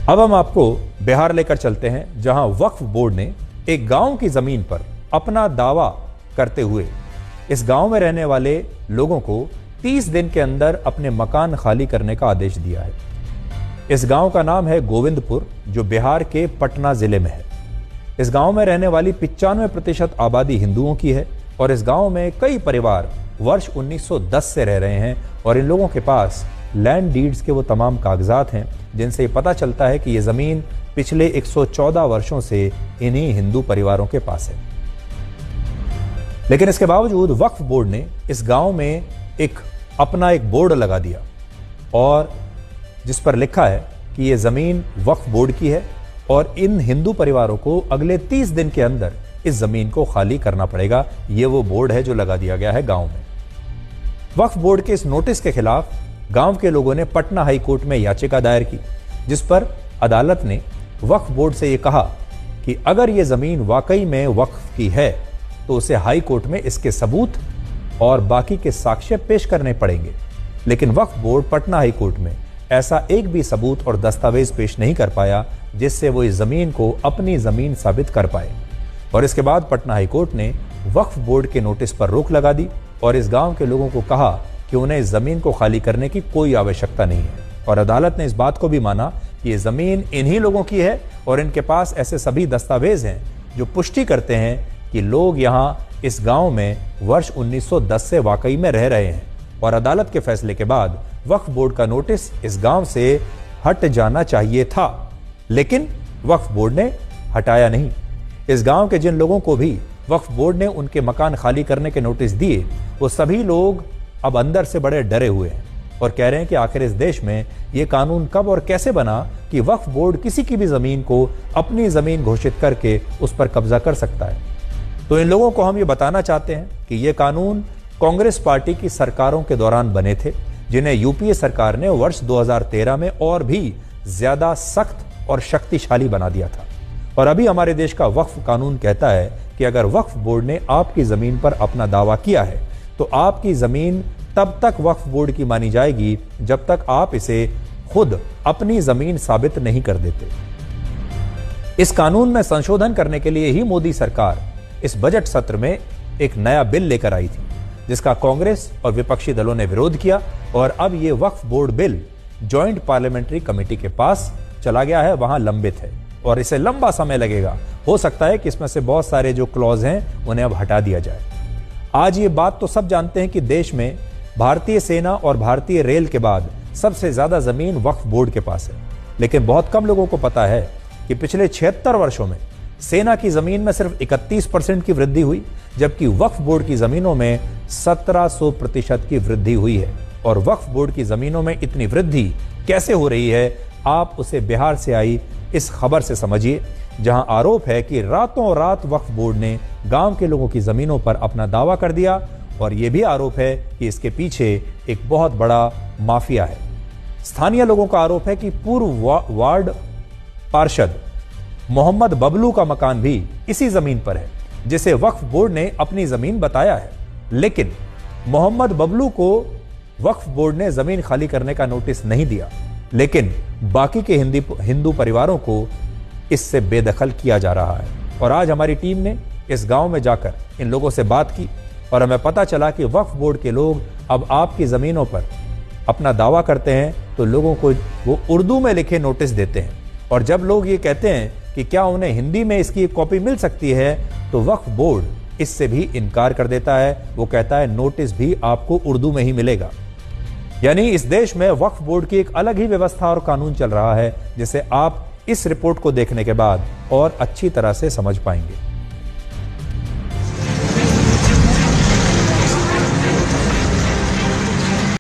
अब हम आपको बिहार लेकर चलते हैं, जहां वक्फ बोर्ड ने एक गांव की जमीन पर अपना दावा करते हुए इस गांव में रहने वाले लोगों को 30 दिन के अंदर अपने मकान खाली करने का आदेश दिया है। इस गांव का नाम है गोविंदपुर, जो बिहार के पटना जिले में है। इस गांव में रहने वाली 95% आबादी हिंदुओं की है और इस गांव में कई परिवार वर्ष 1910 से रह रहे हैं और इन लोगों के पास लैंड डीड्स के वो तमाम कागजात हैं जिनसे पता चलता है कि ये जमीन पिछले 114 वर्षों से इन्हीं हिंदू परिवारों के पास है। लेकिन इसके बावजूद वक्फ बोर्ड ने इस गांव में अपना एक बोर्ड लगा दिया और जिस पर लिखा है कि यह जमीन वक्फ बोर्ड की है और इन हिंदू परिवारों को अगले 30 दिन के अंदर इस जमीन को खाली करना पड़ेगा। ये वो बोर्ड है जो लगा दिया गया है गांव में। वक्फ बोर्ड के इस नोटिस के खिलाफ गांव के लोगों ने पटना हाई कोर्ट में याचिका दायर की, जिस पर अदालत ने वक्फ बोर्ड से यह कहा कि अगर यह जमीन वाकई में वक्फ की है तो उसे हाई कोर्ट में इसके सबूत और बाकी के साक्ष्य पेश करने पड़ेंगे। लेकिन वक्फ बोर्ड पटना हाई कोर्ट में ऐसा एक भी सबूत और दस्तावेज पेश नहीं कर पाया जिससे वो इस जमीन को अपनी जमीन साबित कर पाए। और इसके बाद पटना हाई कोर्ट ने वक्फ बोर्ड के नोटिस पर रोक लगा दी और इस गांव के लोगों को कहा कि उन्हें इस जमीन को खाली करने की कोई आवश्यकता नहीं है। और अदालत ने इस बात को भी माना कि ये जमीन इन्हीं लोगों की है और इनके पास ऐसे सभी दस्तावेज हैं जो पुष्टि करते हैं कि लोग यहाँ इस गांव में वर्ष 1910 से वाकई में रह रहे हैं। और अदालत के फैसले के बाद वक्फ बोर्ड का नोटिस इस गांव से हट जाना चाहिए था, लेकिन वक्फ बोर्ड ने हटाया नहीं। इस गांव के जिन लोगों को भी वक्फ बोर्ड ने उनके मकान खाली करने के नोटिस दिए, वो सभी लोग अब अंदर से बड़े डरे हुए हैं और कह रहे हैं कि आखिर इस देश में ये कानून कब और कैसे बना कि वक्फ बोर्ड किसी की भी जमीन को अपनी जमीन घोषित करके उस पर कब्जा कर सकता है। तो इन लोगों को हम ये बताना चाहते हैं कि ये कानून कांग्रेस पार्टी की सरकारों के दौरान बने थे, जिन्हें यूपीए सरकार ने वर्ष 2013 में और भी ज्यादा सख्त और शक्तिशाली बना दिया था। और अभी हमारे देश का वक्फ कानून कहता है कि अगर वक्फ बोर्ड ने आपकी जमीन पर अपना दावा किया है तो आपकी जमीन तब तक वक्फ बोर्ड की मानी जाएगी जब तक आप इसे खुद अपनी जमीन साबित नहीं कर देते। इस कानून में संशोधन करने के लिए ही मोदी सरकार इस बजट सत्र में एक नया बिल लेकर आई थी, जिसका कांग्रेस और विपक्षी दलों ने विरोध किया और अब यह Waqf board bill joint parliamentary committee के पास चला गया है, वहां लंबित है और इसे लंबा समय लगेगा। हो सकता है कि इसमें से बहुत सारे जो क्लॉज हैं उन्हें अब हटा दिया जाए। आज ये बात तो सब जानते हैं कि देश में भारतीय सेना और भारतीय रेल के बाद सबसे ज्यादा जमीन वक्फ बोर्ड के पास है, लेकिन बहुत कम लोगों को पता है कि पिछले 76 वर्षों में सेना की जमीन में सिर्फ 31% की वृद्धि हुई, जबकि वक्फ बोर्ड की जमीनों में 1700% की वृद्धि हुई है। और वक्फ बोर्ड की जमीनों में इतनी वृद्धि कैसे हो रही है, आप उसे बिहार से आई इस खबर से समझिए, जहां आरोप है कि रातों रात वक्फ बोर्ड ने गांव के लोगों की जमीनों पर अपना दावा कर दिया और यह भी आरोप है कि इसके पीछे एक बहुत बड़ा माफिया है। स्थानीय लोगों का आरोप है कि पूर्व वार्ड पार्षद मोहम्मद बबलू का मकान भी इसी जमीन पर है, जिसे वक्फ बोर्ड ने अपनी जमीन बताया है। लेकिन मोहम्मद बबलू को वक्फ बोर्ड ने जमीन खाली करने का नोटिस नहीं दिया, लेकिन बाकी के हिंदू परिवारों को इससे बेदखल किया जा रहा है। और आज हमारी टीम ने इस गांव में जाकर इन लोगों से बात की और हमें पता चला कि वक्फ बोर्ड के लोग अब आपकी जमीनों पर अपना दावा करते हैं तो लोगों को वो उर्दू में लिखे नोटिस देते हैं। और जब लोग ये कहते हैं कि क्या उन्हें हिंदी में इसकी एक कॉपी मिल सकती है, तो वक्फ बोर्ड इससे भी इनकार कर देता है। वो कहता है नोटिस भी आपको उर्दू में ही मिलेगा। यानी इस देश में वक्फ बोर्ड की एक अलग ही व्यवस्था और कानून चल रहा है, जिसे आप इस रिपोर्ट को देखने के बाद और अच्छी तरह से समझ पाएंगे।